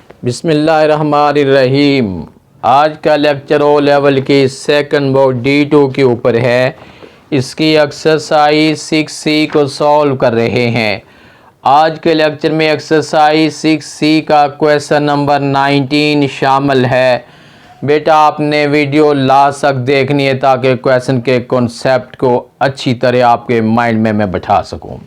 बिस्मिल्लाहिर्रहमानिर्रहीम। आज का लेक्चर ओ लेवल की सेकंड बोर्ड D2 के ऊपर है। इसकी एक्सरसाइज 6C को सॉल्व कर रहे हैं। आज के लेक्चर में एक्सरसाइज 6C का क्वेश्चन नंबर 19 शामिल है। बेटा आपने वीडियो लास्ट तक देखनी है ताकि क्वेश्चन के कॉन्सेप्ट को अच्छी तरह आपके माइंड में मैं बैठा सकूं।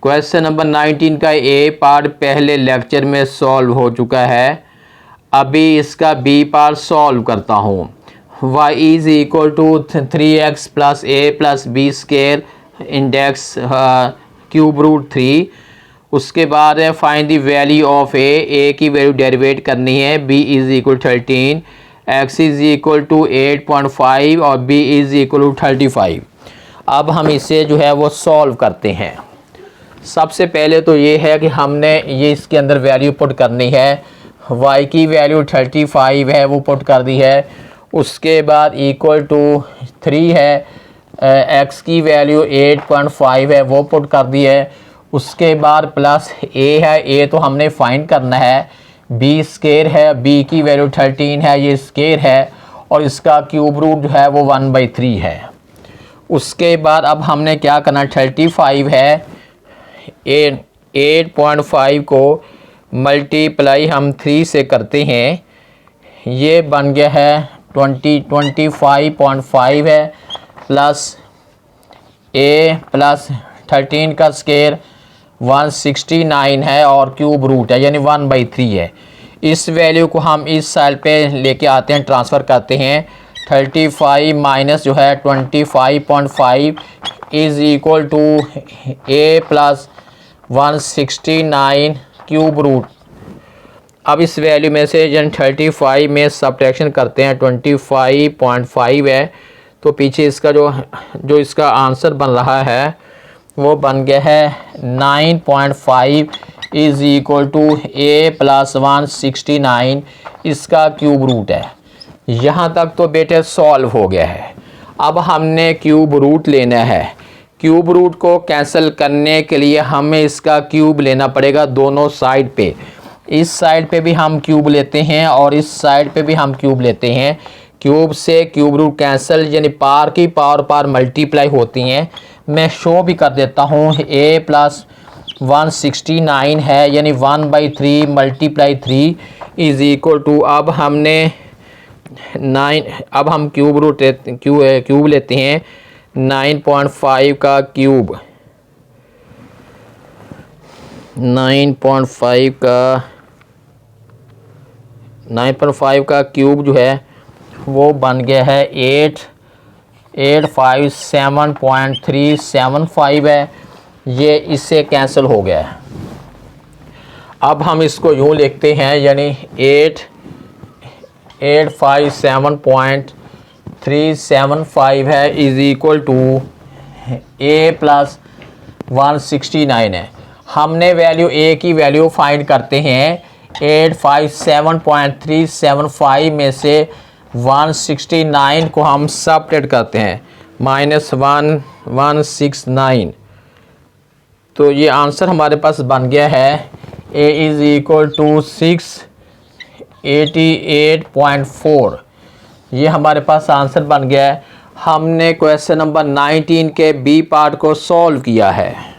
क्वेश्चन नंबर 19 का ए पार्ट पहले लेक्चर में सॉल्व हो चुका है। अभी इसका बी पार्ट सॉल्व करता हूँ। y is equal to 3x plus a plus b square index cube root 3। उसके बाद है find the value of a की वैल्यू डेरिवेट करनी है। b is equal 13, x is equal to 8.5 और b इज़ इक्वल टू 35। अब हम इसे जो है वो सॉल्व करते हैं। सबसे पहले तो ये है कि हमने ये इसके अंदर वैल्यू पुट करनी है। y की वैल्यू 35 है वो पुट कर दी है। उसके बाद इक्वल टू 3 है, x की वैल्यू 8.5 है वो पुट कर दी है। उसके बाद प्लस a है, a तो हमने फाइंड करना है। b स्केयर है, b की वैल्यू 13 है, ये स्केयर है और इसका क्यूब रूट जो है वो 1/3 है। उसके बाद अब हमने क्या करना, 35 है, 8.5 को मल्टीप्लाई हम 3 से करते हैं, ये बन गया है 25.5 है प्लस a प्लस 13 का स्केयर 169 है और क्यूब रूट है यानी 1/3 है। इस वैल्यू को हम इस साइड पे लेके आते हैं, ट्रांसफ़र करते हैं। 35 माइनस जो है 25.5 is equal to a plus 169 cube root. अब इस वैल्यू में से जन 35 में सब्ट्रैक्शन करते हैं, 25.5 है तो पीछे इसका जो इसका आंसर बन रहा है वो बन गया है 9.5 is equal to a plus 169 इसका क्यूब रूट है। यहाँ तक तो बेटे सॉल्व हो गया है। अब हमने क्यूब रूट लेना है। क्यूब रूट को कैंसिल करने के लिए हमें इसका क्यूब लेना पड़ेगा दोनों साइड पे। इस साइड पे भी हम क्यूब लेते हैं और इस साइड पे भी हम क्यूब लेते हैं। क्यूब से क्यूब रूट कैंसिल यानी पार की पावर पार मल्टीप्लाई होती हैं। मैं शो भी कर देता हूँ, a प्लस 169 है यानी 1/3 मल्टीप्लाई 3 इज़ इक्वल टू, अब हमने 9, अब हम क्यूब रूट क्यूब लेते हैं 9.5 का क्यूब, 9.5 का क्यूब जो है वो बन गया है 857.375 है। ये इससे कैंसिल हो गया है। अब हम इसको यूँ लिखते हैं यानी 857.375 है is equal to a plus 169 है। हमने वैल्यू a की वैल्यू फाइंड करते हैं। 857.375 में से 169 को हम सबट्रैक्ट करते हैं, -169 तो ये आंसर हमारे पास बन गया है a इज़ इक्वल टू 688.4। ये हमारे पास आंसर बन गया है। हमने क्वेश्चन नंबर 19 के बी पार्ट को सॉल्व किया है।